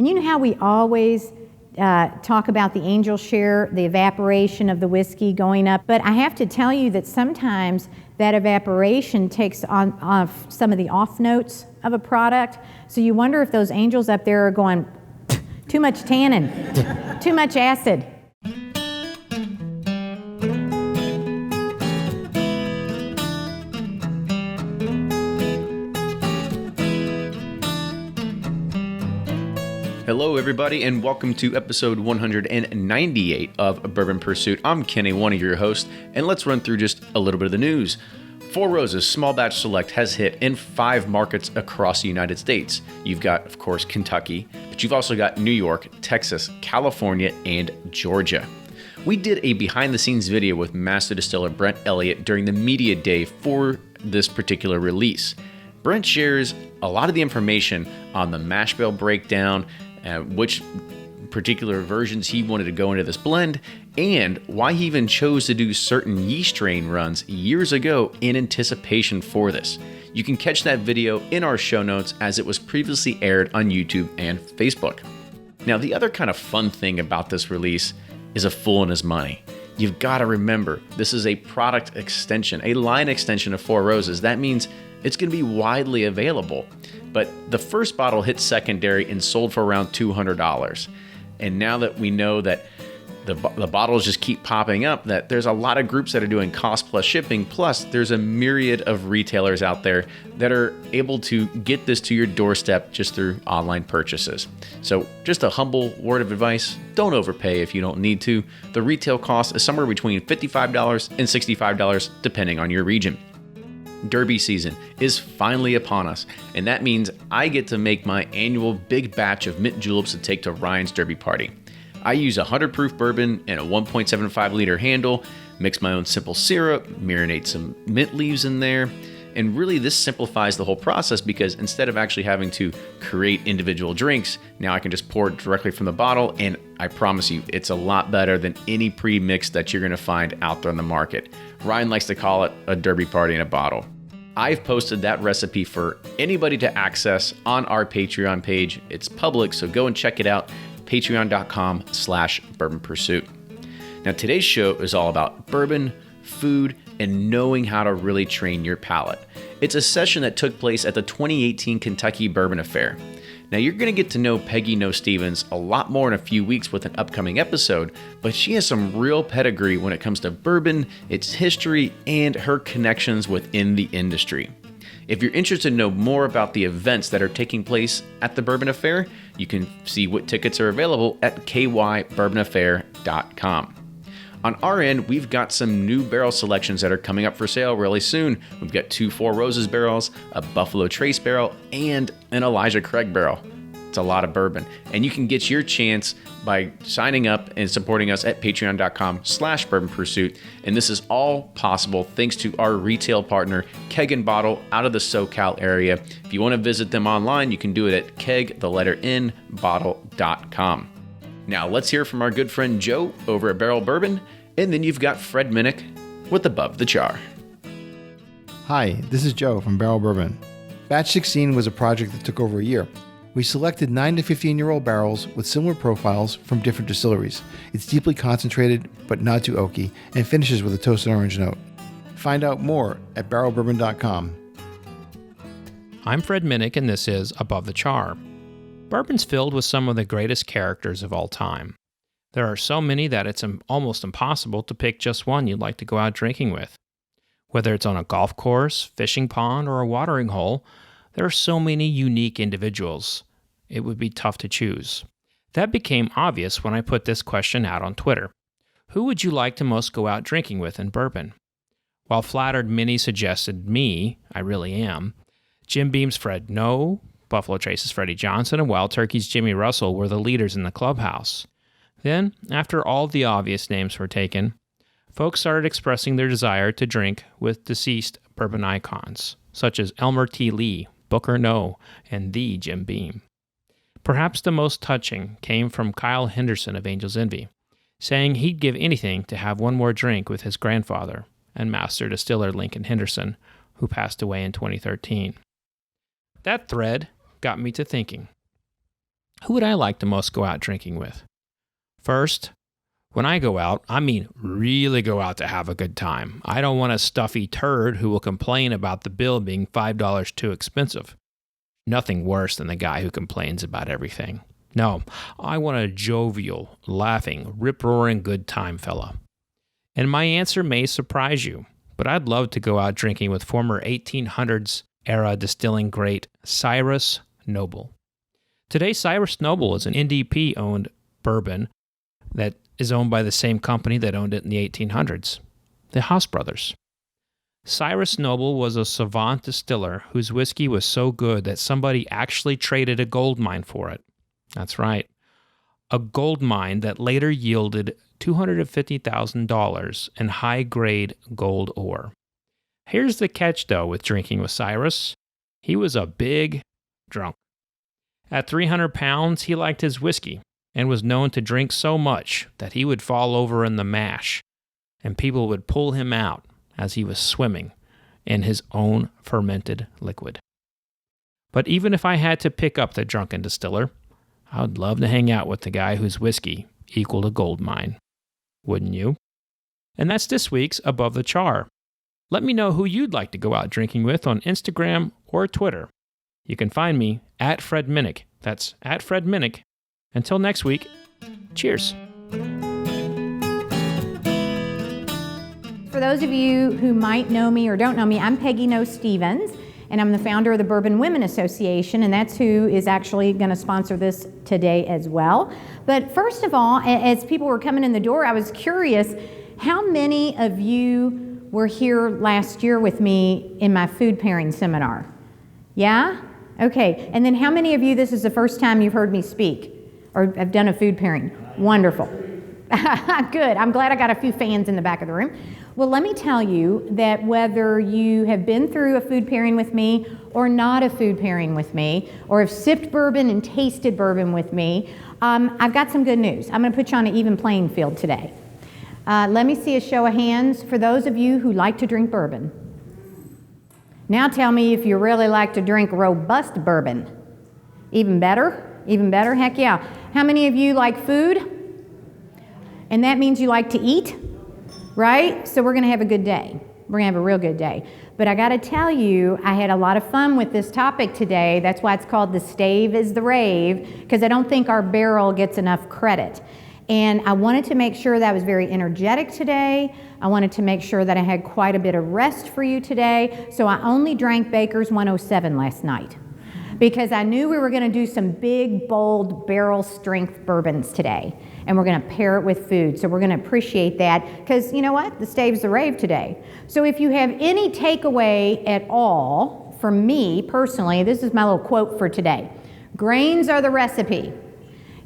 And you know how we always talk about the angel share, the evaporation of the whiskey going up, but I have to tell you that sometimes that evaporation takes off some of the off notes of a product. So you wonder if those angels up there are going, too much tannin, too much acid. Hello, everybody, and welcome to episode 198 of Bourbon Pursuit. I'm Kenny, one of your hosts, and let's run through just a little bit of the news. Four Roses Small Batch Select has hit in 5 markets across the United States. You've got, of course, Kentucky, but you've also got New York, Texas, California, and Georgia. We did a behind-the-scenes video with master distiller Brent Elliott during the media day for this particular release. Brent shares a lot of the information on the mash bill breakdown, which particular versions he wanted to go into this blend, and why he even chose to do certain yeast strain runs years ago in anticipation for this. You can catch that video in our show notes as it was previously aired on YouTube and Facebook. Now, the other kind of fun thing about this release is a fool and his money. You've got to remember, this is a product extension, a line extension of Four Roses. That means it's going to be widely available. But the first bottle hit secondary and sold for around $200. And now that we know that the bottles just keep popping up, that there's a lot of groups that are doing cost plus shipping, plus there's a myriad of retailers out there that are able to get this to your doorstep just through online purchases. So just a humble word of advice, don't overpay if you don't need to. The retail cost is somewhere between $55 and $65 depending on your region. Derby season is finally upon us, and that means I get to make my annual big batch of mint juleps to take to Ryan's Derby party. I use 100 proof bourbon and a 1.75 liter handle, mix my own simple syrup, marinate some mint leaves in there, and really this simplifies the whole process because instead of actually having to create individual drinks, now I can just pour it directly from the bottle, and I promise you, it's a lot better than any pre-mix that you're going to find out there on the market. Ryan likes to call it a Derby party in a bottle. I've posted that recipe for anybody to access on our Patreon page. It's public, so go and check it out, patreon.com/Bourbon Pursuit. Now, today's show is all about bourbon, food, and knowing how to really train your palate. It's a session that took place at the 2018 Kentucky Bourbon Affair. Now, you're going to get to know Peggy Noe Stevens a lot more in a few weeks with an upcoming episode, but she has some real pedigree when it comes to bourbon, its history, and her connections within the industry. If you're interested to know more about the events that are taking place at the Bourbon Affair, you can see what tickets are available at kybourbonaffair.com. On our end, we've got some new barrel selections that are coming up for sale really soon. We've got 2 Four Roses barrels, a Buffalo Trace barrel, and an Elijah Craig barrel. It's a lot of bourbon. And you can get your chance by signing up and supporting us at patreon.com/Bourbon Pursuit. And this is all possible thanks to our retail partner, Keg & Bottle, out of the SoCal area. If you want to visit them online, you can do it at keg-bottle.com. Now, let's hear from our good friend Joe over at Barrel Bourbon, and then you've got Fred Minnick with Above the Char. Hi, this is Joe from Barrel Bourbon. Batch 16 was a project that took over a year. We selected 9 to 15-year-old barrels with similar profiles from different distilleries. It's deeply concentrated, but not too oaky, and finishes with a toasted orange note. Find out more at barrelbourbon.com. I'm Fred Minnick, and this is Above the Char. Bourbon's filled with some of the greatest characters of all time. There are so many that it's almost impossible to pick just one you'd like to go out drinking with. Whether it's on a golf course, fishing pond, or a watering hole, there are so many unique individuals. It would be tough to choose. That became obvious when I put this question out on Twitter. Who would you like to most go out drinking with in bourbon? While flattered many suggested me, I really am, Jim Beam's Fred Noe, Buffalo Trace's Freddie Johnson, and Wild Turkey's Jimmy Russell were the leaders in the clubhouse. Then, after all the obvious names were taken, folks started expressing their desire to drink with deceased bourbon icons, such as Elmer T. Lee, Booker Noe, and the Jim Beam. Perhaps the most touching came from Kyle Henderson of Angel's Envy, saying he'd give anything to have one more drink with his grandfather and master distiller Lincoln Henderson, who passed away in 2013. That thread got me to thinking. Who would I like to most go out drinking with? First, when I go out, I mean really go out to have a good time. I don't want a stuffy turd who will complain about the bill being $5 too expensive. Nothing worse than the guy who complains about everything. No, I want a jovial, laughing, rip-roaring good time fella. And my answer may surprise you, but I'd love to go out drinking with former 1800s era distilling great Cyrus Noble. Today, Cyrus Noble is an NDP-owned bourbon that is owned by the same company that owned it in the 1800s, the Haas brothers. Cyrus Noble was a savant distiller whose whiskey was so good that somebody actually traded a gold mine for it. That's right, a gold mine that later yielded $250,000 in high-grade gold ore. Here's the catch, though, with drinking with Cyrus. He was a big drunk. At 300 pounds, he liked his whiskey and was known to drink so much that he would fall over in the mash, and people would pull him out as he was swimming in his own fermented liquid. But even if I had to pick up the drunken distiller, I would love to hang out with the guy whose whiskey equaled a gold mine. Wouldn't you? And that's this week's Above the Char. Let me know who you'd like to go out drinking with on Instagram or Twitter. You can find me at Fred Minnick. That's at Fred Minnick. Until next week, cheers. For those of you who might know me or don't know me, I'm Peggy Noe Stevens, and I'm the founder of the Bourbon Women Association, and that's who is actually going to sponsor this today as well. But first of all, as people were coming in the door, I was curious, how many of you were here last year with me in my food pairing seminar? Yeah? Okay. And then how many of you, this is the first time you've heard me speak or have done a food pairing? Wonderful. Good. I'm glad I got a few fans in the back of the room. Well, let me tell you that whether you have been through a food pairing with me or not a food pairing with me, or have sipped bourbon and tasted bourbon with me, I've got some good news. I'm going to put you on an even playing field today. Let me see a show of hands for those of you who like to drink bourbon. Now tell me if you really like to drink robust bourbon. Even better? Even better? Heck yeah. How many of you like food? And that means you like to eat, right? So we're going to have a good day. We're going to have a real good day. But I got to tell you, I had a lot of fun with this topic today. That's why it's called the Stave is the Rave, because I don't think our barrel gets enough credit. And I wanted to make sure that I was very energetic today. I wanted to make sure that I had quite a bit of rest for you today. So I only drank Baker's 107 last night, because I knew we were going to do some big, bold, barrel strength bourbons today. And we're going to pair it with food. So we're going to appreciate that, because you know what? The Stave's the Rave today. So if you have any takeaway at all from me personally, this is my little quote for today. Grains are the recipe.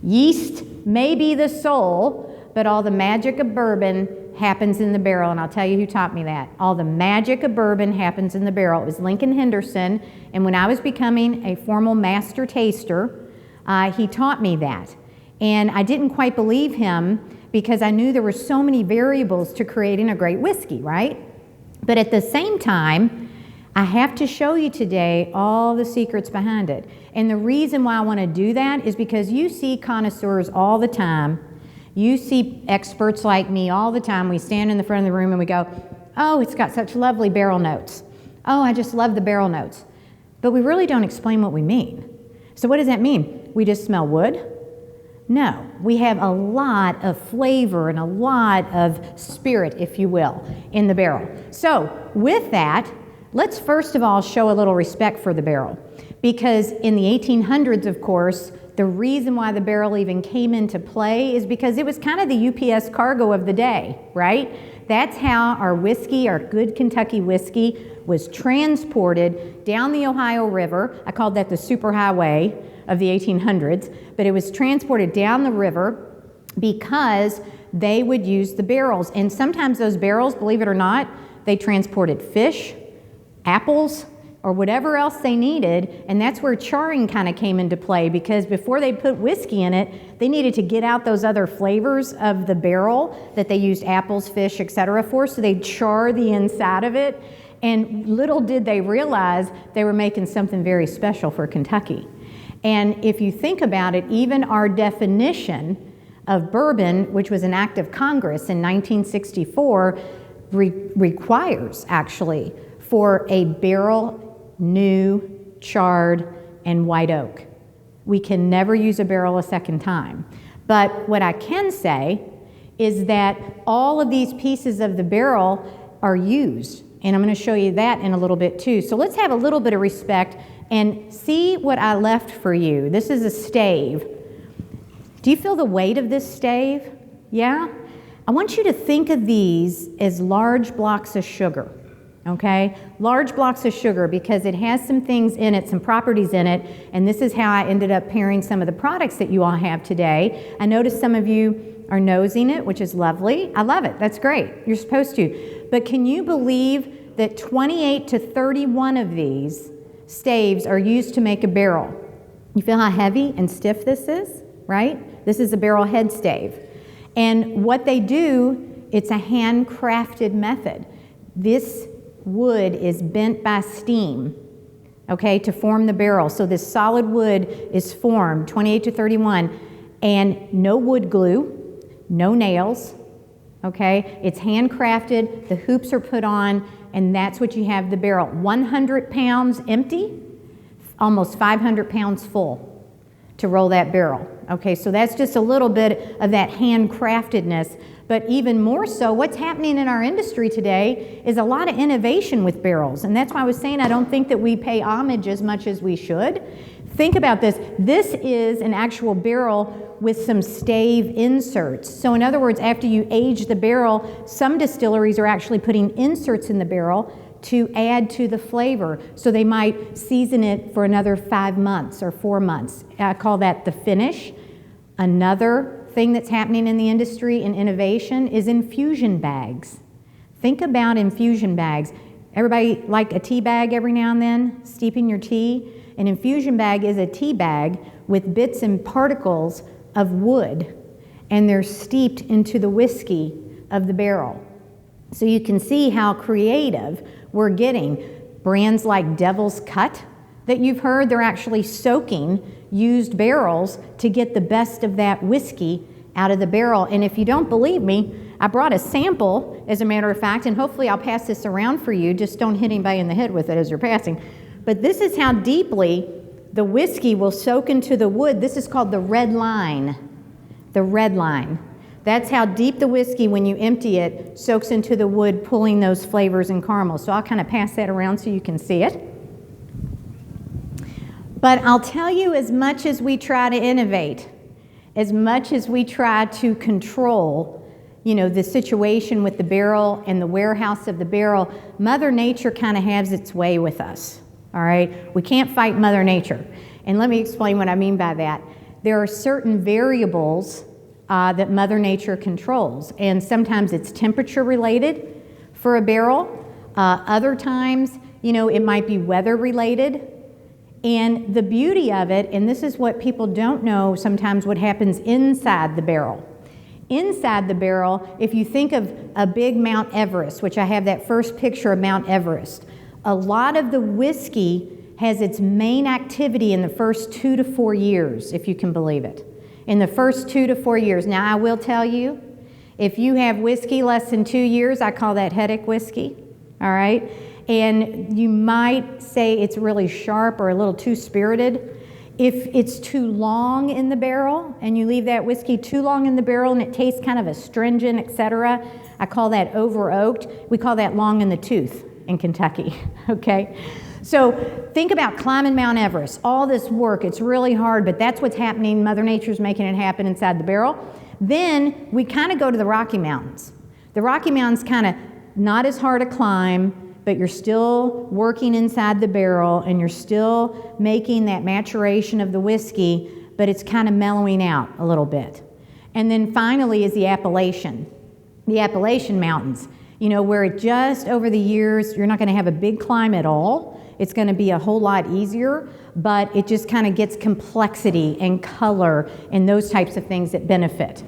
Yeast may be the soul, but all the magic of bourbon happens in the barrel. And I'll tell you who taught me that. All the magic of bourbon happens in the barrel. It was Lincoln Henderson. And when I was becoming a formal master taster, he taught me that. And I didn't quite believe him, because I knew there were so many variables to creating a great whiskey, right? But at the same time, I have to show you today all the secrets behind it. And the reason why I want to do that is because you see connoisseurs all the time. You see experts like me all the time. We stand in the front of the room and we go, oh, it's got such lovely barrel notes. Oh, I just love the barrel notes. But we really don't explain what we mean. So what does that mean? We just smell wood? No, we have a lot of flavor and a lot of spirit, if you will, in the barrel. So with that, let's first of all show a little respect for the barrel, because in the 1800s, of course, the reason why the barrel even came into play is because it was kind of the UPS cargo of the day, right? That's how our whiskey, our good Kentucky whiskey, was transported down the Ohio River. I called that the superhighway of the 1800s, but it was transported down the river because they would use the barrels. And sometimes those barrels, believe it or not, they transported fish, apples, or whatever else they needed. And that's where charring kind of came into play, because before they put whiskey in it, they needed to get out those other flavors of the barrel that they used apples, fish, etc. for, so they'd char the inside of it. And little did they realize they were making something very special for Kentucky. And if you think about it, even our definition of bourbon, which was an act of Congress in 1964, requires actually for a barrel new, charred, and white oak. We can never use a barrel a second time. But what I can say is that all of these pieces of the barrel are used. And I'm going to show you that in a little bit too. So let's have a little bit of respect and see what I left for you. This is a stave. Do you feel the weight of this stave? Yeah? I want you to think of these as large blocks of sugar, okay? Large blocks of sugar, because it has some things in it, some properties in it, and this is how I ended up pairing some of the products that you all have today. I noticed some of you are nosing it, which is lovely. I love it. That's great. You're supposed to. But can you believe that 28 to 31 of these staves are used to make a barrel? You feel how heavy and stiff this is, right? This is a barrel head stave. And what they do, it's a handcrafted method. This wood is bent by steam, okay, to form the barrel. So this solid wood is formed, 28 to 31, and no wood glue, no nails, okay? It's handcrafted, the hoops are put on, and that's what you have the barrel. 100 pounds empty, almost 500 pounds full to roll that barrel. Okay, so that's just a little bit of that handcraftedness. But even more so, what's happening in our industry today is a lot of innovation with barrels. And that's why I was saying I don't think that we pay homage as much as we should. Think about this. This is an actual barrel with some stave inserts. So in other words, after you age the barrel, some distilleries are actually putting inserts in the barrel to add to the flavor. So they might season it for another 5 months or 4 months. I call that the finish. Another thing that's happening in the industry and innovation is infusion bags. Think about infusion bags. Everybody like a tea bag every now and then, steeping your tea? An infusion bag is a tea bag with bits and particles of wood, and they're steeped into the whiskey of the barrel. So you can see how creative we're getting. Brands like Devil's Cut that you've heard, they're actually soaking used barrels to get the best of that whiskey out of the barrel. And if you don't believe me, I brought a sample, as a matter of fact, and hopefully I'll pass this around for you. Just don't hit anybody in the head with it as you're passing. But this is how deeply the whiskey will soak into the wood. This is called the red line. The red line. That's how deep the whiskey, when you empty it, soaks into the wood, pulling those flavors and caramel. So I'll kind of pass that around so you can see it. But I'll tell you, as much as we try to innovate, as much as we try to control, the situation with the barrel and the warehouse of the barrel, Mother Nature kind of has its way with us, all right? We can't fight Mother Nature. And let me explain what I mean by that. There are certain variables that Mother Nature controls, and sometimes it's temperature related for a barrel. Other times, it might be weather related. And the beauty of it, and this is what people don't know sometimes, what happens inside the barrel. Inside the barrel, if you think of a big Mount Everest, which I have that first picture of Mount Everest, a lot of the whiskey has its main activity in the first 2 to 4 years, if you can believe it. In the first 2 to 4 years. Now, I will tell you, if you have whiskey less than 2 years, I call that headache whiskey, all right? And you might say it's really sharp or a little too spirited. If it's too long in the barrel and you leave that whiskey too long in the barrel and it tastes kind of astringent, etc., I call that over-oaked. We call that long in the tooth in Kentucky, okay? So think about climbing Mount Everest. All this work, it's really hard, but that's what's happening. Mother Nature's making it happen inside the barrel. Then we kind of go to the Rocky Mountains. The Rocky Mountains kind of not as hard a climb, but you're still working inside the barrel and you're still making that maturation of the whiskey, but it's kind of mellowing out a little bit. And then finally is the Appalachian Mountains, where it just over the years, you're not going to have a big climb at all. It's going to be a whole lot easier, but it just kind of gets complexity and color and those types of things that benefit.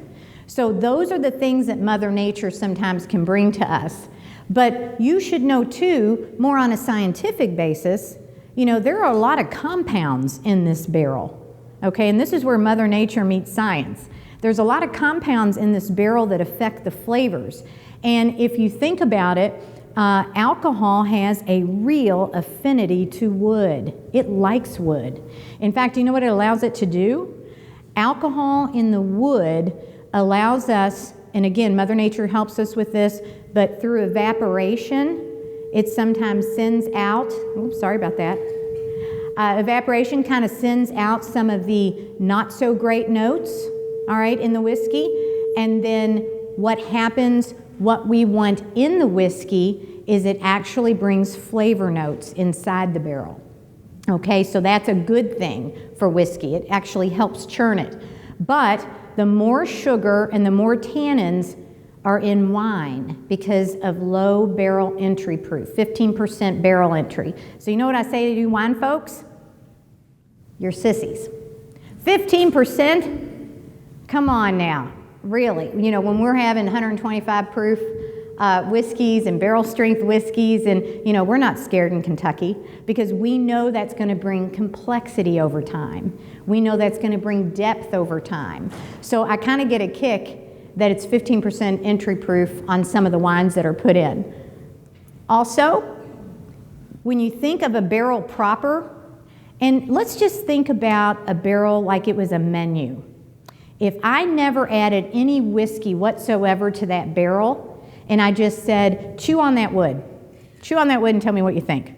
So those are the things that Mother Nature sometimes can bring to us. But you should know too, more on a scientific basis, there are a lot of compounds in this barrel. Okay, and this is where Mother Nature meets science. There's a lot of compounds in this barrel that affect the flavors. And if you think about it, alcohol has a real affinity to wood. It likes wood. In fact, you know what it allows it to do? Alcohol in the wood allows us, and again, Mother Nature helps us with this, but through evaporation, it sometimes sends out, oops, sorry about that. Evaporation kind of sends out some of the not so great notes, all right, in the whiskey. And then what happens, what we want in the whiskey is it actually brings flavor notes inside the barrel. Okay, so that's a good thing for whiskey. It actually helps churn it. But the more sugar and the more tannins are in wine because of low barrel entry proof, 15% barrel entry. So you know what I say to you wine folks? You're sissies. 15%? Come on now, really. You know, when we're having 125 proof whiskeys and barrel strength whiskeys, and you know, we're not scared in Kentucky because we know that's going to bring complexity over time. We know that's going to bring depth over time. So I kind of get a kick that it's 15% entry proof on some of the wines that are put in. Also, when you think of a barrel proper, and let's just think about a barrel like it was a menu. If I never added any whiskey whatsoever to that barrel, and I just said, chew on that wood and tell me what you think.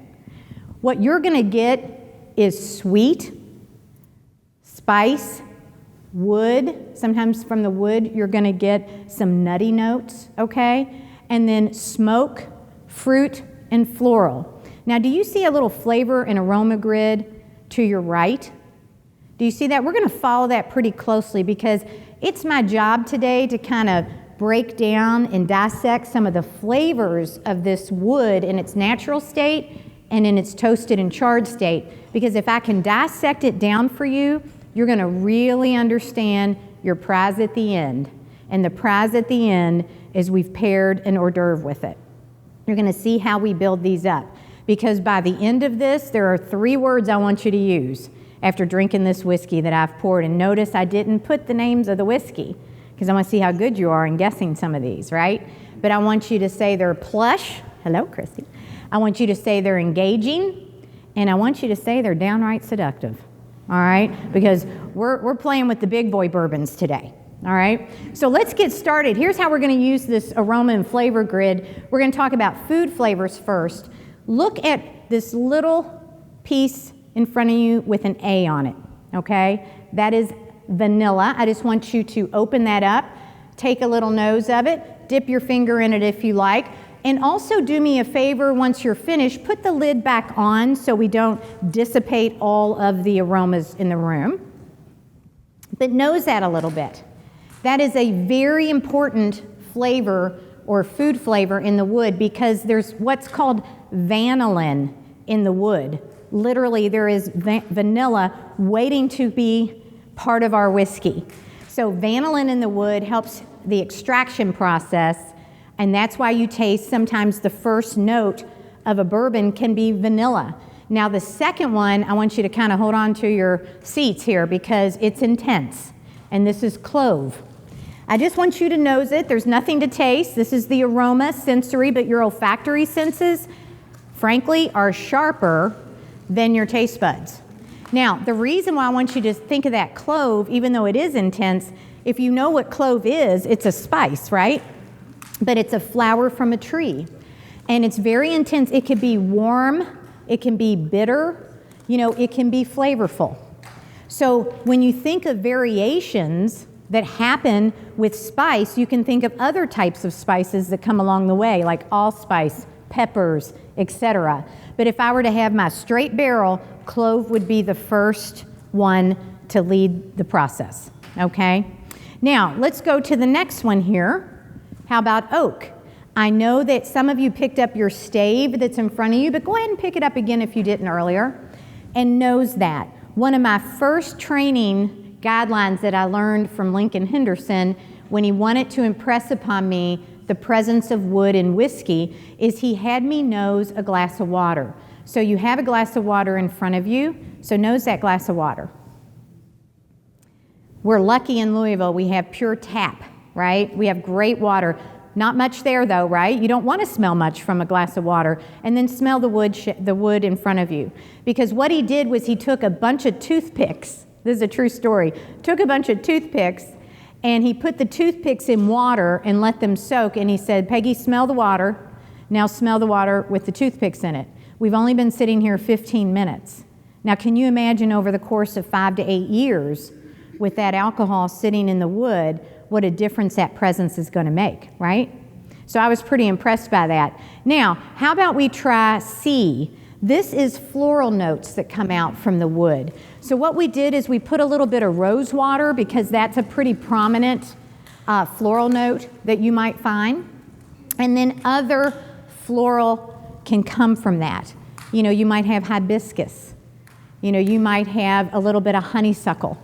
What you're gonna get is sweet, spice, wood. Sometimes from the wood, you're gonna get some nutty notes, okay? And then smoke, fruit, and floral. Now, do you see a little flavor and aroma grid to your right? Do you see that? We're gonna follow that pretty closely because it's my job today to kind of break down and dissect some of the flavors of this wood in its natural state and in its toasted and charred state. Because if I can dissect it down for you, you're gonna really understand your prize at the end. And the prize at the end is we've paired an hors d'oeuvre with it. You're gonna see how we build these up. Because by the end of this, there are 3 words I want you to use after drinking this whiskey that I've poured. And notice I didn't put the names of the whiskey because I want to see how good you are in guessing some of these, right? But I want you to say they're plush. Hello, Christy. I want you to say they're engaging, and I want you to say they're downright seductive, all right? Because we're playing with the big boy bourbons today, all right? So let's get started. Here's how we're going to use this aroma and flavor grid. We're going to talk about food flavors first. Look at this little piece in front of you with an A on it, okay? That is vanilla. I just want you to open that up, take a little nose of it, dip your finger in it if you like, and also do me a favor once you're finished, put the lid back on so we don't dissipate all of the aromas in the room. But nose that a little bit. That is a very important flavor or food flavor in the wood because there's what's called vanillin in the wood. Literally, there is vanilla waiting to be part of our whiskey. So vanillin in the wood helps the extraction process, and that's why you taste sometimes the first note of a bourbon can be vanilla. Now the second one, I want you to kind of hold on to your seats here because it's intense, and this is clove. I just want you to nose it. There's nothing to taste. This is the aroma, sensory, but your olfactory senses, frankly, are sharper than your taste buds. Now, the reason why I want you to think of that clove, even though it is intense, if you know what clove is, it's a spice, right? But it's a flower from a tree. And it's very intense. It can be warm, it can be bitter, you know, it can be flavorful. So when you think of variations that happen with spice, you can think of other types of spices that come along the way, like allspice, peppers, etc. But if I were to have my straight barrel, clove would be the first one to lead the process, okay? Now, let's go to the next one here. How about oak? I know that some of you picked up your stave that's in front of you, but go ahead and pick it up again if you didn't earlier, and nose that. One of my first training guidelines that I learned from Lincoln Henderson when he wanted to impress upon me the presence of wood in whiskey is he had me nose a glass of water. So you have a glass of water in front of you, so nose that glass of water. We're lucky in Louisville, we have pure tap, right? We have great water. Not much there though, right? You don't want to smell much from a glass of water. And then smell the wood in front of you. Because what he did was he took a bunch of toothpicks. This is a true story. Took a bunch of toothpicks and he put the toothpicks in water and let them soak. And he said, Peggy, smell the water. Now smell the water with the toothpicks in it. We've only been sitting here 15 minutes. Now can you imagine over the course of 5 to 8 years with that alcohol sitting in the wood, what a difference that presence is going to make, right? So I was pretty impressed by that. Now, how about we try C? This is floral notes that come out from the wood. So what we did is we put a little bit of rose water because that's a pretty prominent floral note that you might find. And then other floral can come from that. You know, you might have hibiscus. You know, you might have a little bit of honeysuckle.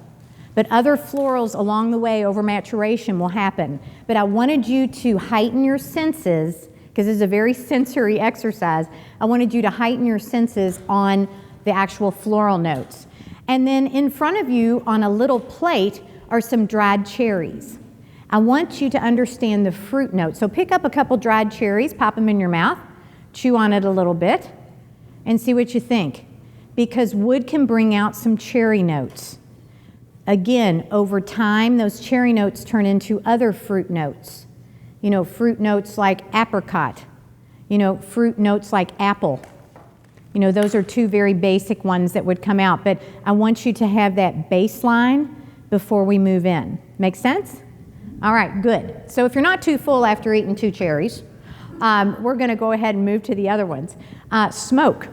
But other florals along the way over maturation will happen. But I wanted you to heighten your senses, because this is a very sensory exercise. I wanted you to heighten your senses on the actual floral notes. And then in front of you on a little plate are some dried cherries. I want you to understand the fruit notes. So pick up a couple dried cherries, pop them in your mouth, chew on it a little bit, and see what you think. Because wood can bring out some cherry notes. Again, over time, those cherry notes turn into other fruit notes. You know, fruit notes like apricot. You know, fruit notes like apple. You know, those are two very basic ones that would come out. But I want you to have that baseline before we move in. Make sense? All right, good. So if you're not too full after eating 2 cherries, we're going to go ahead and move to the other ones. Smoke.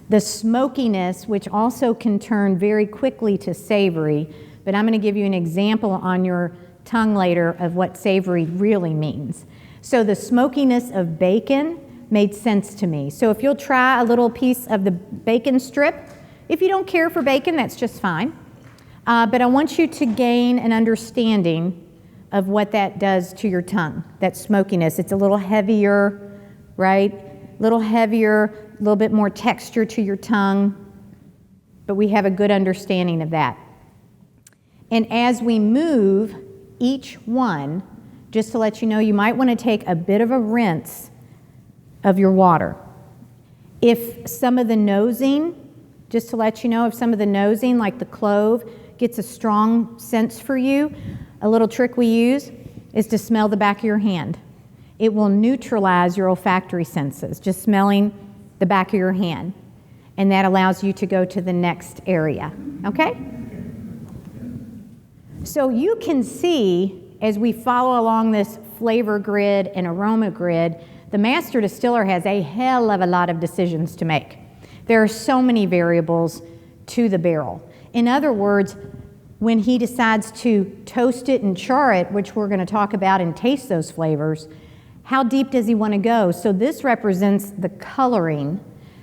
The smokiness, which also can turn very quickly to savory, but I'm going to give you an example on your tongue later of what savory really means. So the smokiness of bacon made sense to me. So if you'll try a little piece of the bacon strip, if you don't care for bacon, that's just fine. But I want you to gain an understanding of what that does to your tongue, that smokiness. It's a little heavier, right? A little heavier, a little bit more texture to your tongue, but we have a good understanding of that. And as we move each one, just to let you know, you might want to take a bit of a rinse of your water. If some of the nosing, just to let you know, if some of the nosing, like the clove, gets a strong sense for you, a little trick we use is to smell the back of your hand. It will neutralize your olfactory senses, just smelling the back of your hand. And that allows you to go to the next area, okay? So you can see, as we follow along this flavor grid and aroma grid, the master distiller has a hell of a lot of decisions to make. There are so many variables to the barrel. In other words, when he decides to toast it and char it, which we're going to talk about and taste those flavors, how deep does he want to go? So this represents the coloring.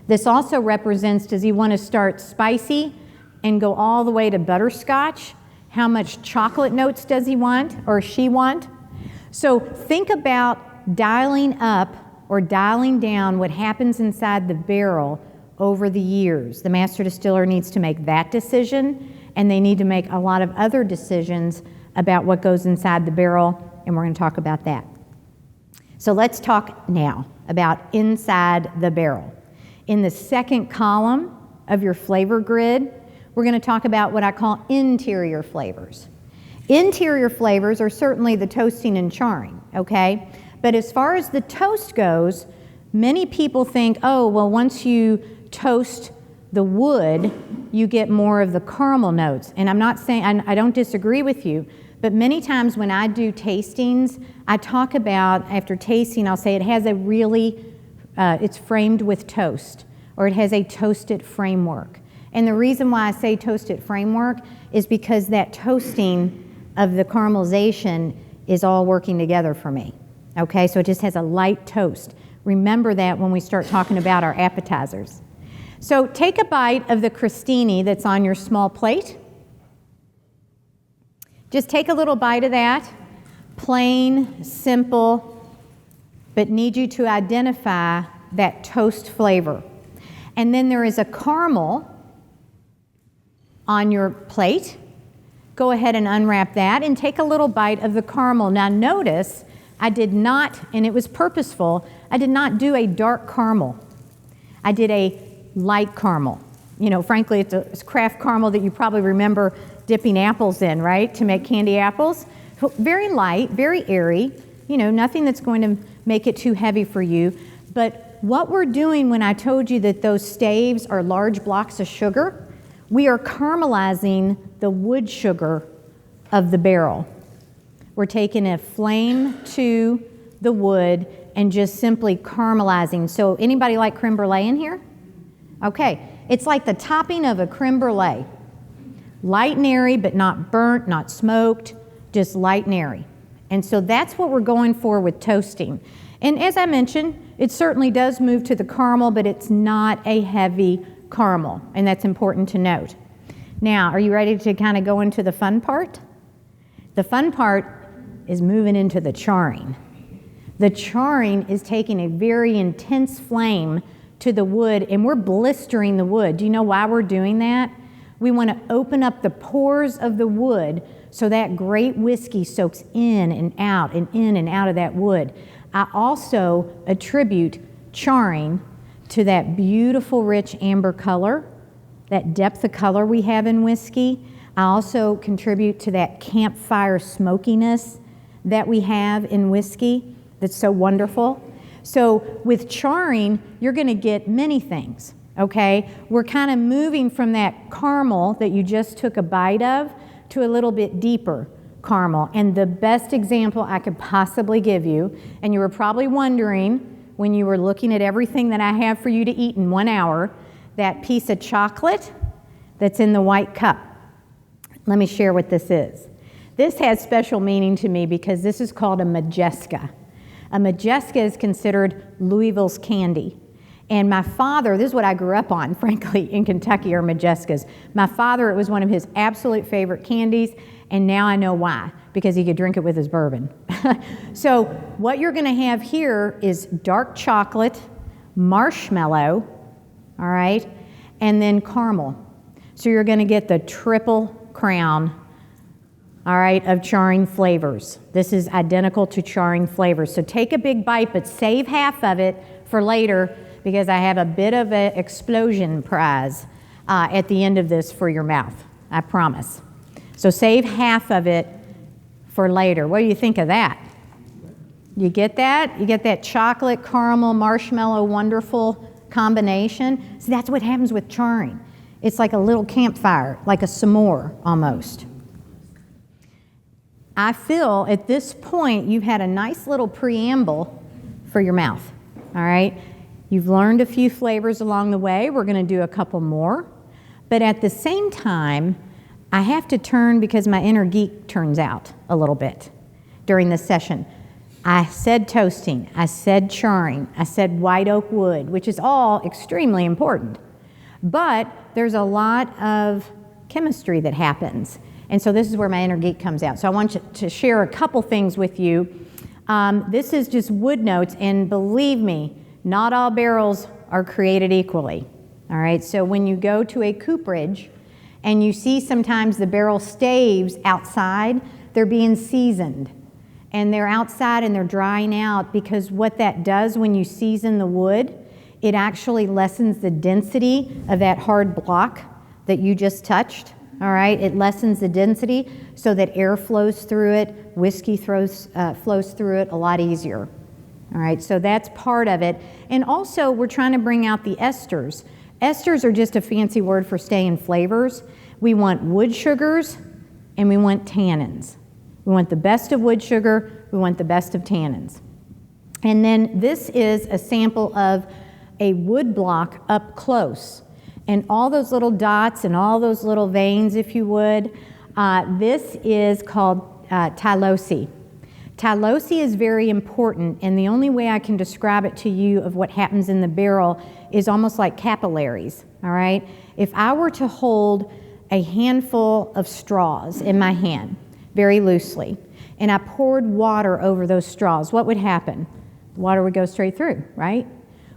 This also represents, does he want to start spicy and go all the way to butterscotch? How much chocolate notes does he want or she want? So think about dialing up or dialing down what happens inside the barrel over the years. The master distiller needs to make that decision, and they need to make a lot of other decisions about what goes inside the barrel, and we're going to talk about that. So let's talk now about inside the barrel. In the second column of your flavor grid, we're going to talk about what I call interior flavors. Interior flavors are certainly the toasting and charring, okay? But as far as the toast goes, many people think, oh, well, once you toast the wood, you get more of the caramel notes. And I'm not saying, I don't disagree with you, but many times when I do tastings, I talk about, after tasting, I'll say it has a really, it's framed with toast, or it has a toasted framework. And the reason why I say toasted framework is because that toasting of the caramelization is all working together for me. Okay, so it just has a light toast. Remember that when we start talking about our appetizers. So take a bite of the crostini that's on your small plate. Just take a little bite of that. Plain, simple, but need you to identify that toast flavor. And then there is a caramel on your plate. go ahead and unwrap that and take a little bite of the caramel. Now notice, I did not, and it was purposeful, I did not do a dark caramel. I did a light caramel. You know, frankly, it's craft caramel that you probably remember dipping apples in, right, to make candy apples. Very light, very airy, you know, nothing that's going to make it too heavy for you. But what we're doing when I told you that those staves are large blocks of sugar, we are caramelizing the wood sugar of the barrel. We're taking a flame to the wood and just simply caramelizing. So anybody like creme brulee in here? Okay, it's like the topping of a creme brulee. Light and airy, but not burnt, not smoked, just light and airy. And so that's what we're going for with toasting. And as I mentioned, it certainly does move to the caramel, but it's not a heavy caramel, and that's important to note. Now, are you ready to kind of go into the fun part? The fun part is moving into the charring. The charring is taking a very intense flame to the wood, and we're blistering the wood. Do you know why we're doing that? We want to open up the pores of the wood so that great whiskey soaks in and out and in and out of that wood. I also attribute charring to that beautiful rich amber color, that depth of color we have in whiskey. I also contribute to that campfire smokiness that we have in whiskey that's so wonderful. So with charring, you're going to get many things, okay? We're kind of moving from that caramel that you just took a bite of to a little bit deeper caramel. And the best example I could possibly give you, and you were probably wondering when you were looking at everything that I have for you to eat in 1 hour, that piece of chocolate that's in the white cup. Let me share what this is. This has special meaning to me because this is called a Majeska. A Majeska is considered Louisville's candy. And my father, this is what I grew up on, frankly, in Kentucky, are Majeskas. My father, it was one of his absolute favorite candies, and now I know why, because he could drink it with his bourbon. So what you're going to have here is dark chocolate, marshmallow, all right, and then caramel. So you're going to get the triple crown, all right, of charring flavors. This is identical to charring flavors. So take a big bite, but save half of it for later, because I have a bit of an explosion prize at the end of this for your mouth, I promise. So save half of it for later. What do you think of that? You get that? You get that chocolate, caramel, marshmallow, wonderful combination? So that's what happens with charring. It's like a little campfire, like a s'more almost. I feel at this point you've had a nice little preamble for your mouth, all right? You've learned a few flavors along the way. We're going to do a couple more. But at the same time, I have to turn because my inner geek turns out a little bit during this session. I said toasting, I said charring, I said white oak wood, which is all extremely important. But there's a lot of chemistry that happens. And so this is where my inner geek comes out. So I want to share a couple things with you. This is just wood notes, and believe me, not all barrels are created equally. All right, so when you go to a cooperage and you see sometimes the barrel staves outside, they're being seasoned. And they're outside and they're drying out because what that does when you season the wood, it actually lessens the density of that hard block that you just touched. All right, it lessens the density so that air flows through it, whiskey flows through it a lot easier. All right, so that's part of it. And also, we're trying to bring out the esters. Esters are just a fancy word for staying flavors. We want wood sugars and we want tannins. We want the best of wood sugar, we want the best of tannins. And then this is a sample of a wood block up close. And all those little dots and all those little veins, if you would, this is called Tylosine. Tylosine is very important, and the only way I can describe it to you of what happens in the barrel is almost like capillaries, all right? If I were to hold a handful of straws in my hand, very loosely, and I poured water over those straws, what would happen? The water would go straight through, right?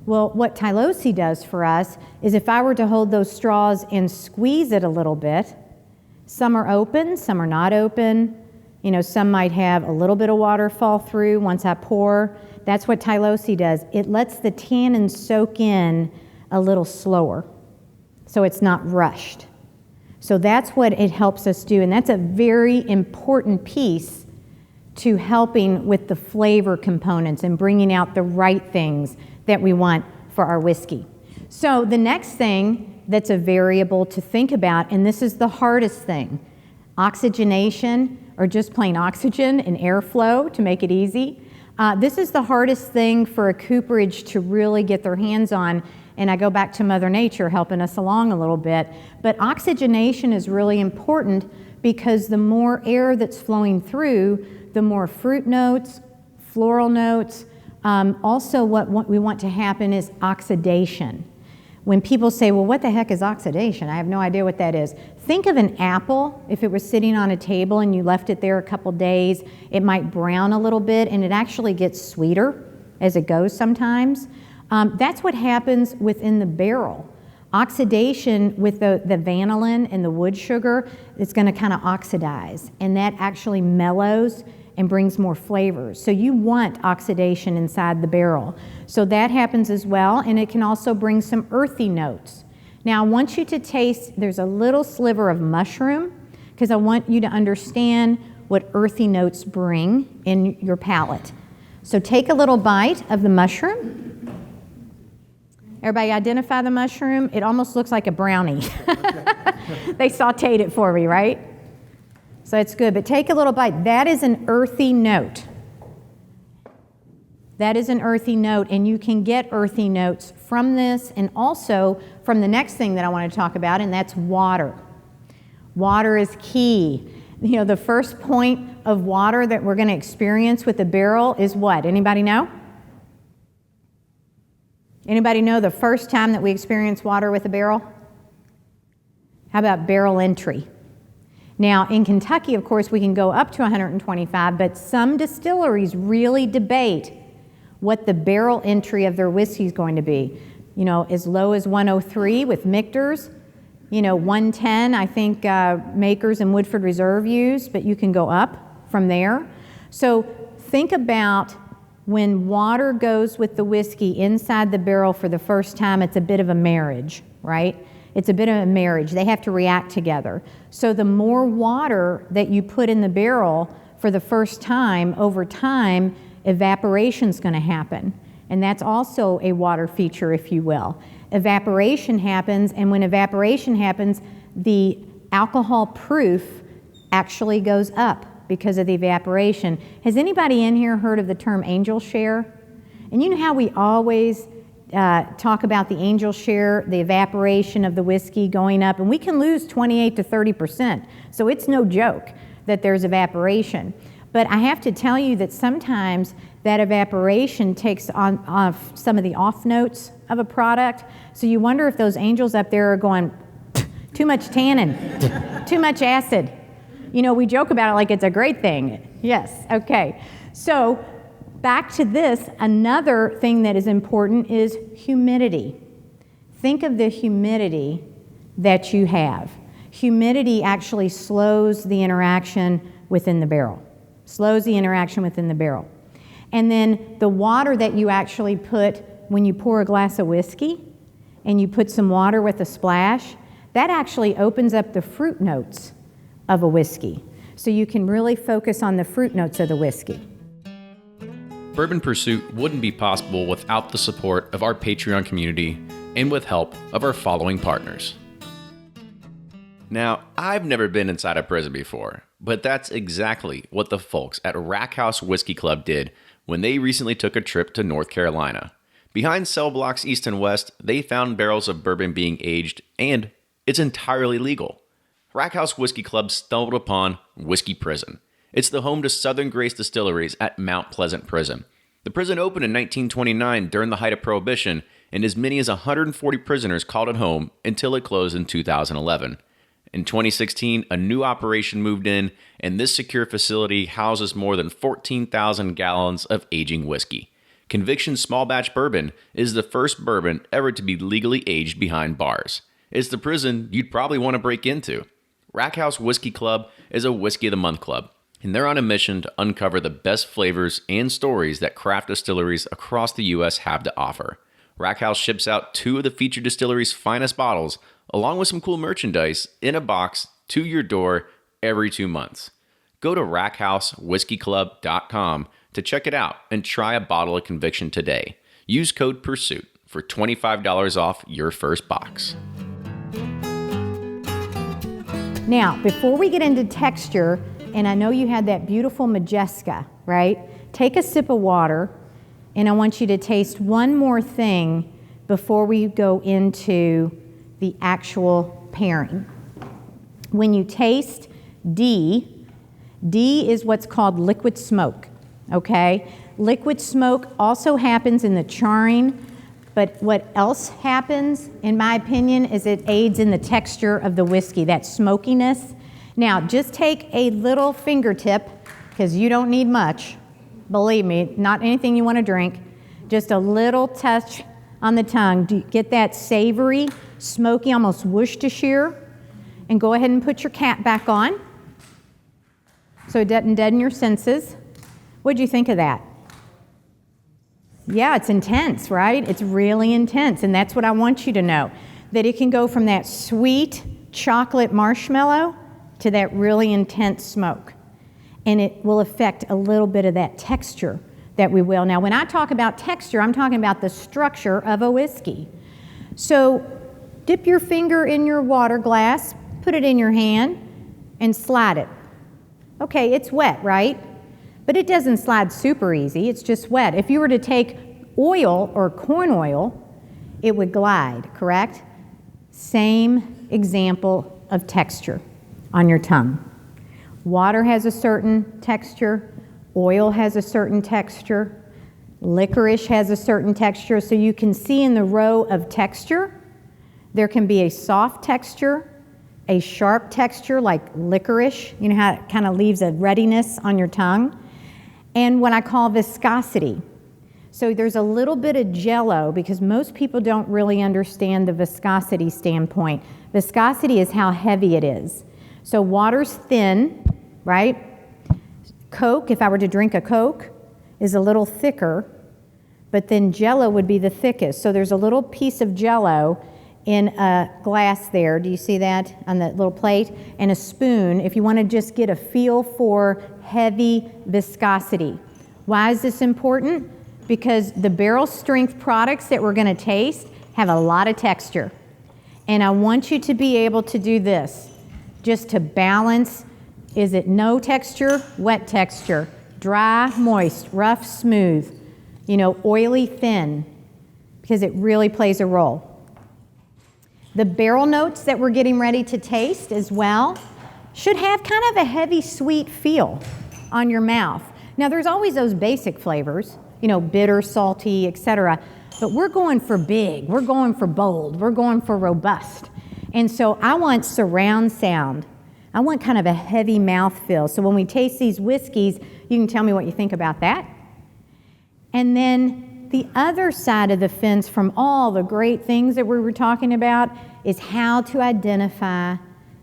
Well, what Tylosine does for us is if I were to hold those straws and squeeze it a little bit, Some are open, some are not open. You know, some might have a little bit of water fall through once I pour. That's what Tylosi does. It lets the tannin soak in a little slower, so it's not rushed. So that's what it helps us do, and that's a very important piece to helping with the flavor components and bringing out the right things that we want for our whiskey. So the next thing that's a variable to think about, and this is the hardest thing, oxygenation, or just plain oxygen and airflow to make it easy. This is the hardest thing for a cooperage to really get their hands on, and I go back to Mother Nature helping us along a little bit. But oxygenation is really important because the more air that's flowing through, the more fruit notes, floral notes. Also what we want to happen is oxidation. When people say, well, what the heck is oxidation? I have no idea what that is. Think of an apple. If it was sitting on a table and you left it there a couple days, it might brown a little bit, and it actually gets sweeter as it goes sometimes. That's what happens within the barrel. Oxidation with the vanillin and the wood sugar, it's going to kind of oxidize, and that actually mellows and brings more flavors. So you want oxidation inside the barrel. So that happens as well, and it can also bring some earthy notes. Now I want you to taste, there's a little sliver of mushroom, because I want you to understand what earthy notes bring in your palate. So take a little bite of the mushroom. Everybody identify the mushroom? It almost looks like a brownie. They sauteed it for me, right? So it's good, but take a little bite. That is an earthy note. That is an earthy note, and you can get earthy notes from this and also from the next thing that I want to talk about, and that's water. Water is key. You know, the first point of water that we're going to experience with the barrel is what? Anybody know? Anybody know the first time that we experience water with a barrel? How about barrel entry? Now, in Kentucky, of course, we can go up to 125, but some distilleries really debate what the barrel entry of their whiskey is going to be. You know, as low as 103 with Michter's, you know, 110, I think Makers and Woodford Reserve use, but you can go up from there. So think about when water goes with the whiskey inside the barrel for the first time, it's a bit of a marriage, right? It's a bit of a marriage. They have to react together. So the more water that you put in the barrel for the first time, over time, evaporation's going to happen. And that's also a water feature, if you will. Evaporation happens, and when evaporation happens, the alcohol proof actually goes up because of the evaporation. Has anybody in here heard of the term angel share? And you know how we always talk about the angel share, the evaporation of the whiskey going up, and we can lose 28 to 30%. So it's no joke that there's evaporation. But I have to tell you that sometimes that evaporation takes off some of the off notes of a product. So you wonder if those angels up there are going, too much tannin, too much acid. You know, we joke about it like it's a great thing. Yes, okay. So back to this, another thing that is important is humidity. Think of the humidity that you have. Humidity actually slows the interaction within the barrel. Slows the interaction within the barrel. And then the water that you actually put when you pour a glass of whiskey and you put some water with a splash, that actually opens up the fruit notes of a whiskey. So you can really focus on the fruit notes of the whiskey. Bourbon Pursuit wouldn't be possible without the support of our Patreon community and with help of our following partners. Now, I've never been inside a prison before, but that's exactly what the folks at Rack House Whiskey Club did when they recently took a trip to North Carolina. Behind cell blocks east and west, they found barrels of bourbon being aged, and it's entirely legal. Rack House Whiskey Club stumbled upon Whiskey Prison. It's the home to Southern Grace Distilleries at Mount Pleasant Prison. The prison opened in 1929 during the height of Prohibition, and as many as 140 prisoners called it home until it closed in 2011. In 2016, a new operation moved in, and this secure facility houses more than 14,000 gallons of aging whiskey. Conviction Small Batch Bourbon is the first bourbon ever to be legally aged behind bars. It's the prison you'd probably want to break into. Rack House Whiskey Club is a Whiskey of the Month club, and they're on a mission to uncover the best flavors and stories that craft distilleries across the U.S. have to offer. Rack House ships out 2 of the featured distilleries' finest bottles, along with some cool merchandise, in a box to your door every 2 months. Go to rackhousewhiskeyclub.com to check it out and try a bottle of Conviction today. Use code PURSUIT for $25 off your first box. Now, before we get into texture, and I know you had that beautiful Majeska, right? Take a sip of water, and I want you to taste one more thing before we go into the actual pairing. When you taste D is what's called liquid smoke, okay? Liquid smoke also happens in the charring, but what else happens, in my opinion, is it aids in the texture of the whiskey, that smokiness. Now, just take a little fingertip, because you don't need much. Believe me, not anything you want to drink. Just a little touch on the tongue. Do you get that savory, smoky, almost Worcestershire? And go ahead and put your cap back on so it doesn't deaden your senses. What'd you think of that? Yeah, it's intense, right? It's really intense, and that's what I want you to know, that it can go from that sweet chocolate marshmallow to that really intense smoke. And it will affect a little bit of that texture that we will. Now, when I talk about texture, I'm talking about the structure of a whiskey. So dip your finger in your water glass, put it in your hand, and slide it. Okay, it's wet, right? But it doesn't slide super easy, it's just wet. If you were to take oil or corn oil, it would glide, correct? Same example of texture on your tongue. Water has a certain texture, oil has a certain texture, licorice has a certain texture. So you can see in the row of texture, there can be a soft texture, a sharp texture like licorice, you know how it kind of leaves a readiness on your tongue, and what I call viscosity. So there's a little bit of jello, because most people don't really understand the viscosity standpoint. Viscosity is how heavy it is. So water's thin, right? Coke, if I were to drink a Coke, is a little thicker, but then jello would be the thickest. So there's a little piece of jello in a glass there. Do you see that on the little plate? And a spoon, if you want to just get a feel for heavy viscosity. Why is this important? Because the barrel strength products that we're going to taste have a lot of texture. And I want you to be able to do this, just to balance. Is it no texture, wet texture, dry, moist, rough, smooth, oily, thin, because it really plays a role. The barrel notes that we're getting ready to taste as well should have kind of a heavy, sweet feel on your mouth. Now, there's always those basic flavors, bitter, salty, etc. But we're going for big, we're going for bold, we're going for robust. And so I want surround sound. I want kind of a heavy mouthfeel. So when we taste these whiskeys, you can tell me what you think about that. And then the other side of the fence from all the great things that we were talking about is how to identify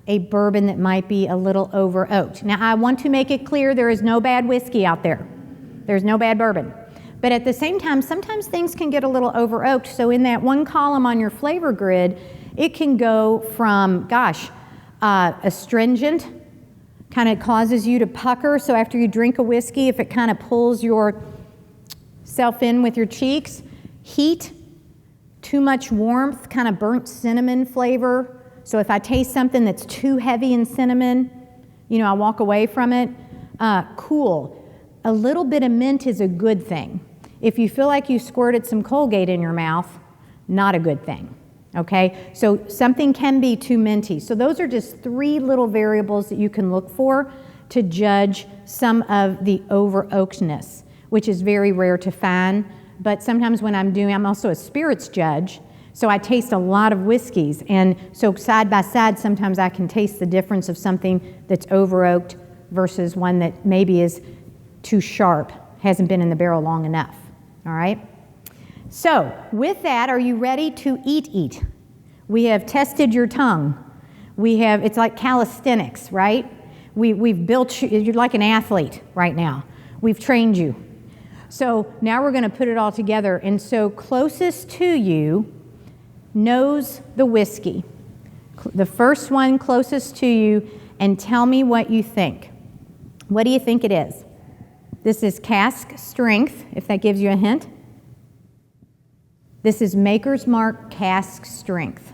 a bourbon that might be a little over oaked. Now, I want to make it clear there is no bad whiskey out there. There's no bad bourbon. But at the same time, sometimes things can get a little over oaked. So in that one column on your flavor grid, it can go from, astringent, kind of causes you to pucker. So after you drink a whiskey, if it kind of pulls yourself in with your cheeks, heat, too much warmth, kind of burnt cinnamon flavor. So if I taste something that's too heavy in cinnamon, I walk away from it. Cool. A little bit of mint is a good thing. If you feel like you squirted some Colgate in your mouth, not a good thing. Okay, so something can be too minty. So those are just 3 little variables that you can look for to judge some of the over oakedness, which is very rare to find. But sometimes when I'm also a spirits judge, so I taste a lot of whiskeys. And so side by side, sometimes I can taste the difference of something that's over oaked versus one that maybe is too sharp, hasn't been in the barrel long enough. All right? So with that, are you ready to eat? We have tested your tongue. It's like calisthenics, right? We've built you, you're like an athlete right now. We've trained you. So now we're going to put it all together. And so closest to you knows the whiskey. The first one closest to you, and tell me what you think. What do you think it is? This is cask strength, if that gives you a hint. This is Maker's Mark cask strength.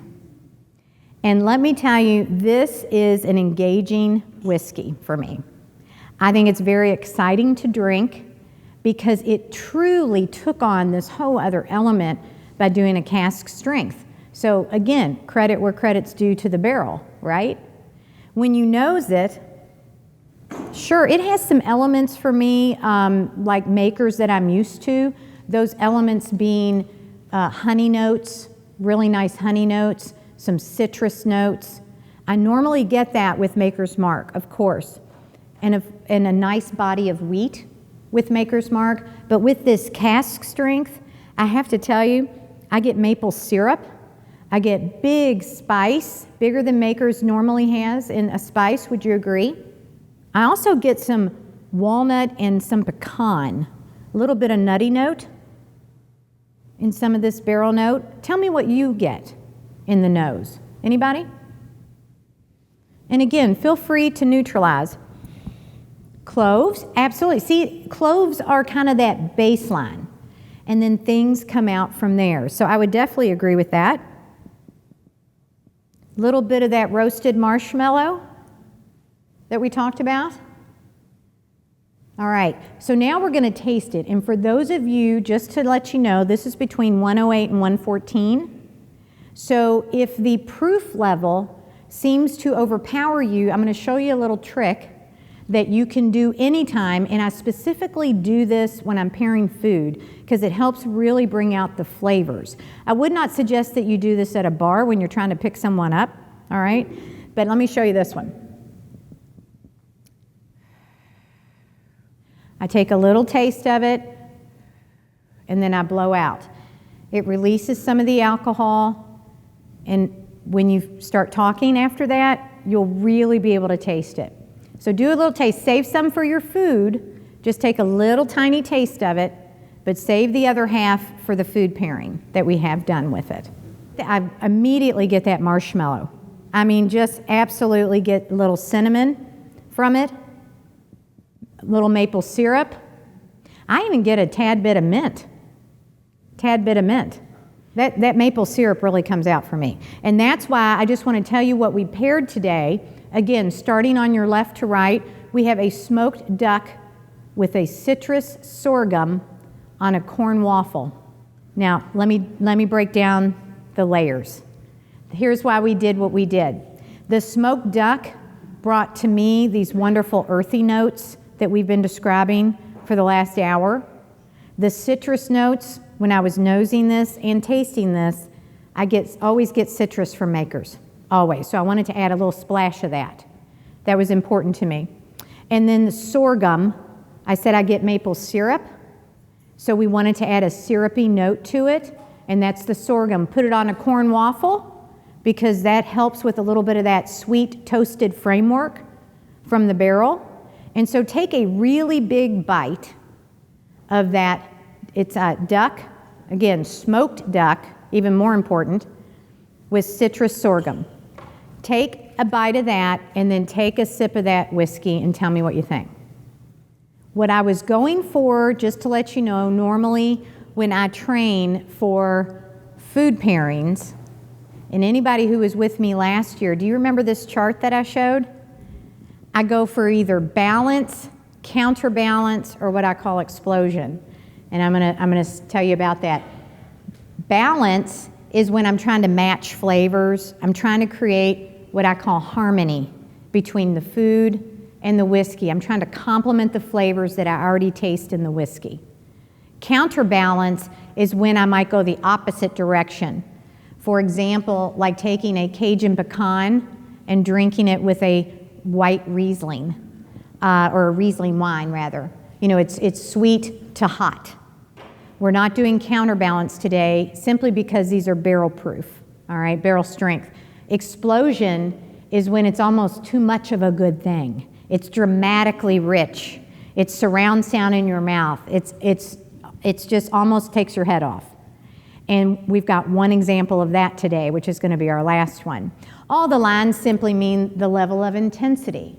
And let me tell you, this is an engaging whiskey for me. I think it's very exciting to drink because it truly took on this whole other element by doing a cask strength. So again, credit where credit's due to the barrel, right? When you nose it, sure, it has some elements for me, like Makers that I'm used to. Those elements being honey notes, really nice honey notes, some citrus notes. I normally get that with Maker's Mark, of course, and a nice body of wheat with Maker's Mark. But with this cask strength, I have to tell you, I get maple syrup. I get big spice, bigger than Maker's normally has in a spice. Would you agree? I also get some walnut and some pecan, a little bit of nutty note in some of this barrel note. Tell me what you get in the nose. Anybody? And again, feel free to neutralize. Cloves, absolutely. See, cloves are kind of that baseline, and then things come out from there. So I would definitely agree with that. Little bit of that roasted marshmallow that we talked about. All right, so now we're going to taste it. And for those of you, just to let you know, this is between 108 and 114. So if the proof level seems to overpower you, I'm going to show you a little trick that you can do anytime, and I specifically do this when I'm pairing food because it helps really bring out the flavors. I would not suggest that you do this at a bar when you're trying to pick someone up, all right? But let me show you this one. I take a little taste of it, and then I blow out. It releases some of the alcohol, and when you start talking after that, you'll really be able to taste it. So do a little taste. Save some for your food. Just take a little tiny taste of it, but save the other half for the food pairing that we have done with it. I immediately get that marshmallow. I mean, just absolutely get a little cinnamon from it, a little maple syrup. I even get a tad bit of mint. Tad bit of mint. That maple syrup really comes out for me. And that's why I just want to tell you what we paired today. Again, starting on your left to right, we have a smoked duck with a citrus sorghum on a corn waffle. Now, let me break down the layers. Here's why we did what we did. The smoked duck brought to me these wonderful earthy notes that we've been describing for the last hour. The citrus notes, when I was nosing this and tasting this, I always get citrus from Makers. Always. So I wanted to add a little splash of that. That was important to me. And then the sorghum, I said I get maple syrup. So we wanted to add a syrupy note to it, and that's the sorghum. Put it on a corn waffle because that helps with a little bit of that sweet toasted framework from the barrel. And so take a really big bite of that. It's a duck, again, smoked duck, even more important, with citrus sorghum. Take a bite of that and then take a sip of that whiskey and tell me what you think. What I was going for, just to let you know, normally when I train for food pairings, and anybody who was with me last year, do you remember this chart that I showed? I go for either balance, counterbalance, or what I call explosion. And I'm gonna tell you about that. Balance is when I'm trying to match flavors. I'm trying to create what I call harmony between the food and the whiskey. I'm trying to complement the flavors that I already taste in the whiskey. Counterbalance is when I might go the opposite direction. For example, like taking a Cajun pecan and drinking it with a white Riesling, or a Riesling wine rather. You know, it's sweet to hot. We're not doing counterbalance today simply because these are barrel proof, all right, barrel strength. Explosion is when it's almost too much of a good thing. It's dramatically rich. It's surround sound in your mouth. It's just almost takes your head off. And we've got one example of that today, which is going to be our last one. All the lines simply mean the level of intensity.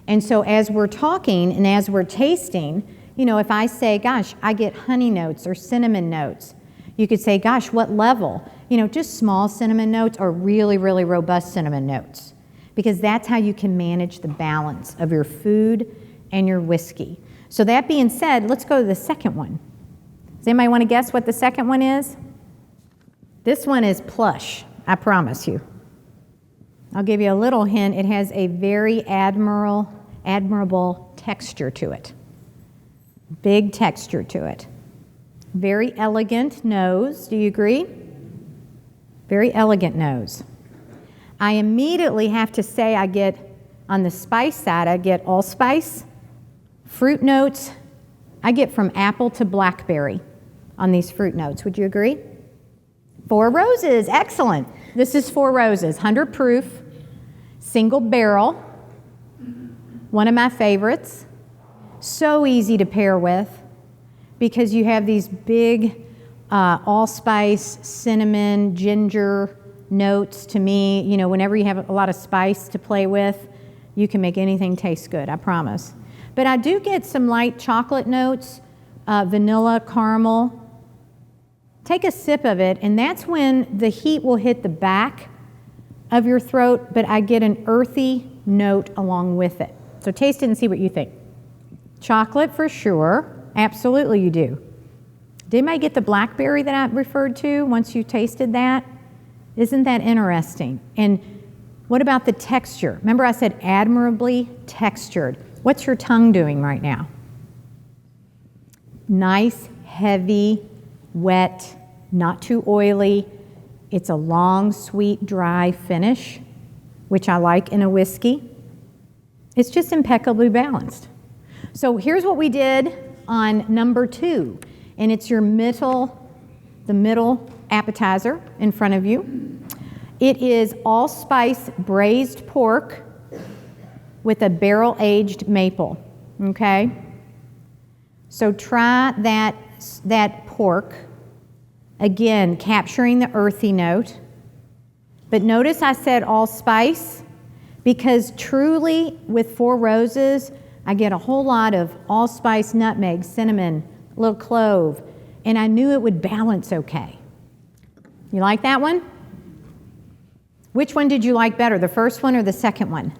And so as we're talking and as we're tasting, you know, if I say, gosh, I get honey notes or cinnamon notes, you could say, gosh, what level? You know, just small cinnamon notes or really, really robust cinnamon notes, because that's how you can manage the balance of your food and your whiskey. So that being said, let's go to the second one. Does anybody want to guess what the second one is? This one is plush, I promise you. I'll give you a little hint. It has a very admirable texture to it. Big texture to it. Very elegant nose. Do you agree? Very elegant nose. I immediately have to say I get, on the spice side, I get allspice, fruit notes. I get from apple to blackberry on these fruit notes. Would you agree? Four Roses, excellent. This is Four Roses, 100 proof, single barrel, one of my favorites. So easy to pair with because you have these big allspice, cinnamon, ginger notes. To me, you know, whenever you have a lot of spice to play with, you can make anything taste good, I promise. But I do get some light chocolate notes, vanilla, caramel. Take a sip of it, and that's when the heat will hit the back of your throat, but I get an earthy note along with it. So taste it and see what you think. Chocolate for sure. Absolutely you do. Did anybody get the blackberry that I referred to once you tasted that? Isn't that interesting? And what about the texture? Remember I said admirably textured. What's your tongue doing right now? Nice, heavy, wet, not too oily. It's a long, sweet, dry finish, which I like in a whiskey. It's just impeccably balanced. So here's what we did on number 2, and it's your the middle appetizer in front of you. It is allspice braised pork with a barrel-aged maple, okay? So try that pork, again, capturing the earthy note. But notice I said allspice because truly with Four Roses, I get a whole lot of allspice, nutmeg, cinnamon, a little clove, and I knew it would balance okay. You like that one? Which one did you like better, the first one or the second one?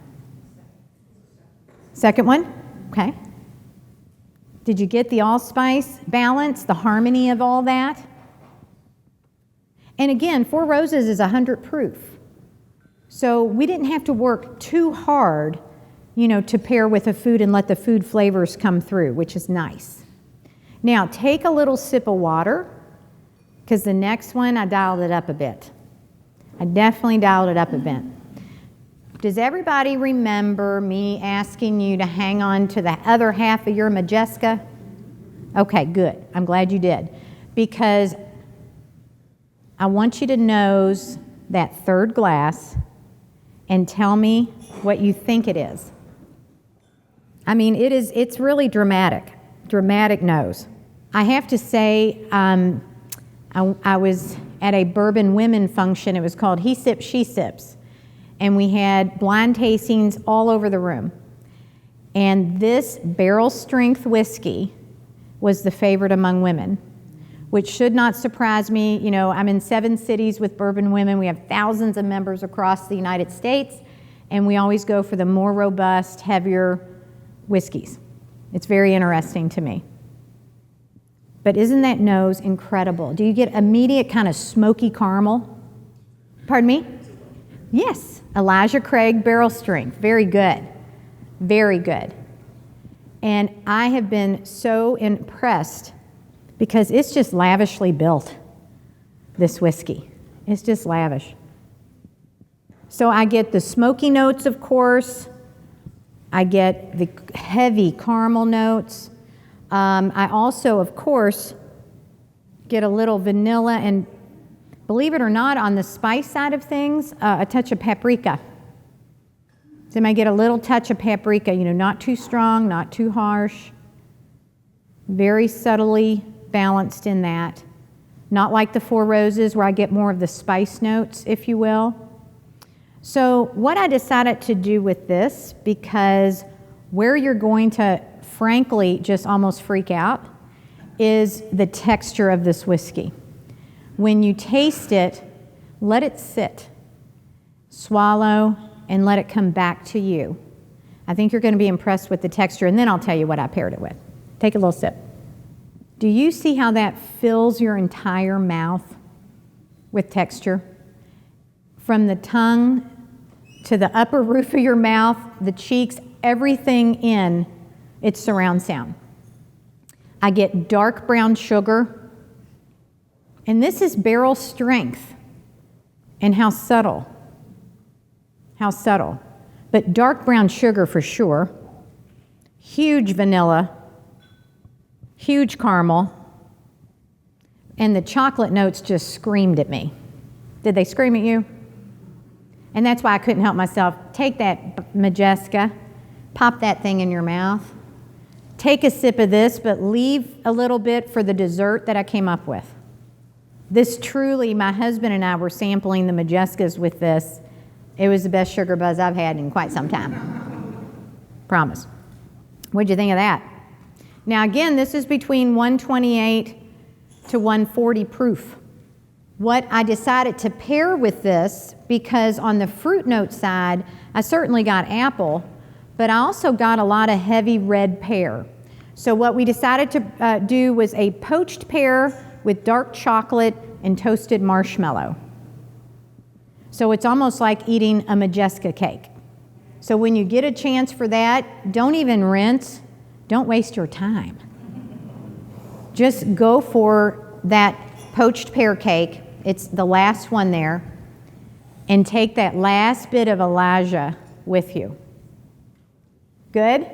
Second one? Okay. Did you get the allspice balance, the harmony of all that? And again, Four Roses is 100 proof. So we didn't have to work too hard, you know, to pair with a food and let the food flavors come through, which is nice. Now, take a little sip of water, because the next one, I dialed it up a bit. I definitely dialed it up a bit. Does everybody remember me asking you to hang on to the other half of your Majeska? Okay, good. I'm glad you did. Because I want you to nose that third glass and tell me what you think it is. I mean, it's really dramatic nose. I have to say, I was at a bourbon women function. It was called He Sips, She Sips. And we had blind tastings all over the room. And this barrel strength whiskey was the favorite among women, which should not surprise me. You know, I'm in 7 cities with bourbon women. We have thousands of members across the United States, and we always go for the more robust, heavier whiskeys. It's very interesting to me. But isn't that nose incredible? Do you get immediate kind of smoky caramel? Pardon me? Yes. Elijah Craig barrel strength. Very good. Very good. And I have been so impressed because it's just lavishly built, this whiskey. It's just lavish. So I get the smoky notes, of course. I get the heavy caramel notes. I also, of course, get a little vanilla and, believe it or not, on the spice side of things, a touch of paprika. So I might get a little touch of paprika, not too strong, not too harsh. Very subtly balanced in that. Not like the Four Roses where I get more of the spice notes, if you will. So what I decided to do with this, because where you're going to frankly just almost freak out, is the texture of this whiskey. When you taste it, let it sit. Swallow and let it come back to you. I think you're going to be impressed with the texture, and then I'll tell you what I paired it with. Take a little sip. Do you see how that fills your entire mouth with texture? From the tongue to the upper roof of your mouth, the cheeks, everything in its surround sound. I get dark brown sugar, and this is barrel strength. And how subtle. How subtle. But dark brown sugar for sure. Huge vanilla. Huge caramel. And the chocolate notes just screamed at me. Did they scream at you? And that's why I couldn't help myself. Take that Majeska, pop that thing in your mouth. Take a sip of this, but leave a little bit for the dessert that I came up with. This truly, my husband and I were sampling the Majeskas with this. It was the best sugar buzz I've had in quite some time. Promise. What'd you think of that? Now again, this is between 128 to 140 proof. What I decided to pair with this, because on the fruit note side, I certainly got apple, but I also got a lot of heavy red pear. So what we decided to do was a poached pear with dark chocolate and toasted marshmallow. So it's almost like eating a Majeska cake. So when you get a chance for that, don't even rinse, don't waste your time. Just go for that poached pear cake, it's the last one there, and take that last bit of Elijah with you. Good?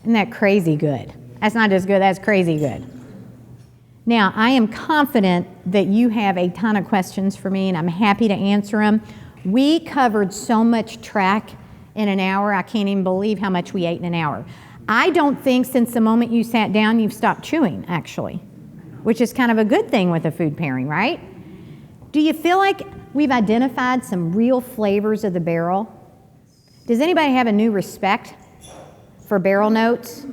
Isn't that crazy good? That's not just good, that's crazy good. Now, I am confident that you have a ton of questions for me, and I'm happy to answer them. We covered so much track in an hour, I can't even believe how much we ate in an hour. I don't think since the moment you sat down, you've stopped chewing, actually, which is kind of a good thing with a food pairing, right? Do you feel like we've identified some real flavors of the barrel? Does anybody have a new respect for barrel notes?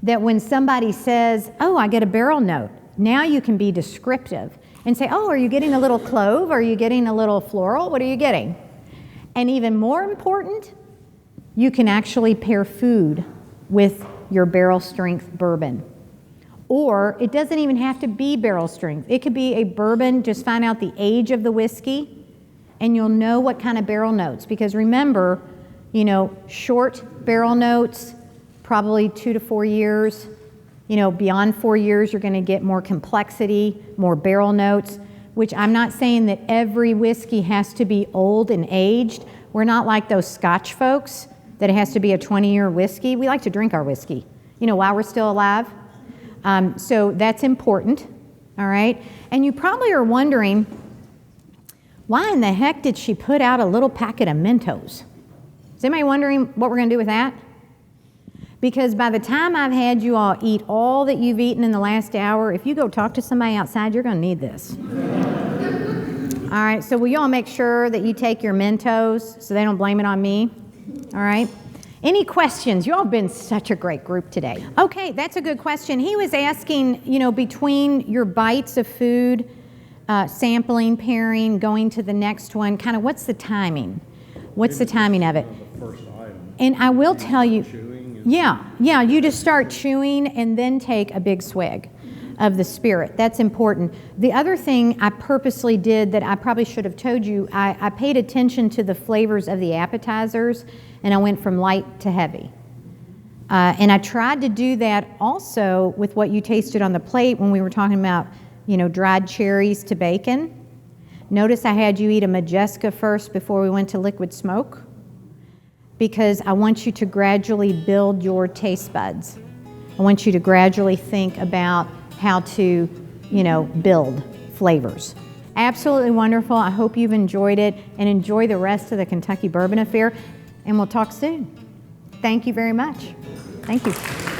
That when somebody says, oh, I get a barrel note, now you can be descriptive and say, oh, are you getting a little clove? Are you getting a little floral? What are you getting? And even more important, you can actually pair food with your barrel strength bourbon. Or it doesn't even have to be barrel strength. It could be a bourbon, just find out the age of the whiskey, and you'll know what kind of barrel notes. Because remember, short barrel notes, probably 2 to 4 years. Beyond 4 years, you're going to get more complexity, more barrel notes, which I'm not saying that every whiskey has to be old and aged. We're not like those Scotch folks that it has to be a 20-year whiskey. We like to drink our whiskey, while we're still alive. So that's important, all right? And you probably are wondering, why in the heck did she put out a little packet of Mentos? Is anybody wondering what we're going to do with that? Because by the time I've had you all eat all that you've eaten in the last hour, if you go talk to somebody outside, you're going to need this. All right, so will you all make sure that you take your Mentos so they don't blame it on me? All right. Any questions? You all have been such a great group today. Okay, that's a good question. He was asking, between your bites of food, sampling, pairing, going to the next one, kind of what's the timing? What's the timing of it? And I will tell you, you just start chewing and then take a big swig of the spirit. That's important. The other thing I purposely did that I probably should have told you, I paid attention to the flavors of the appetizers, and I went from light to heavy. And I tried to do that also with what you tasted on the plate when we were talking about, dried cherries to bacon. Notice I had you eat a Majeska first before we went to liquid smoke, because I want you to gradually build your taste buds. I want you to gradually think about how to, build flavors. Absolutely wonderful. I hope you've enjoyed it, and enjoy the rest of the Kentucky Bourbon Affair. and we'll talk soon. Thank you very much. Thank you.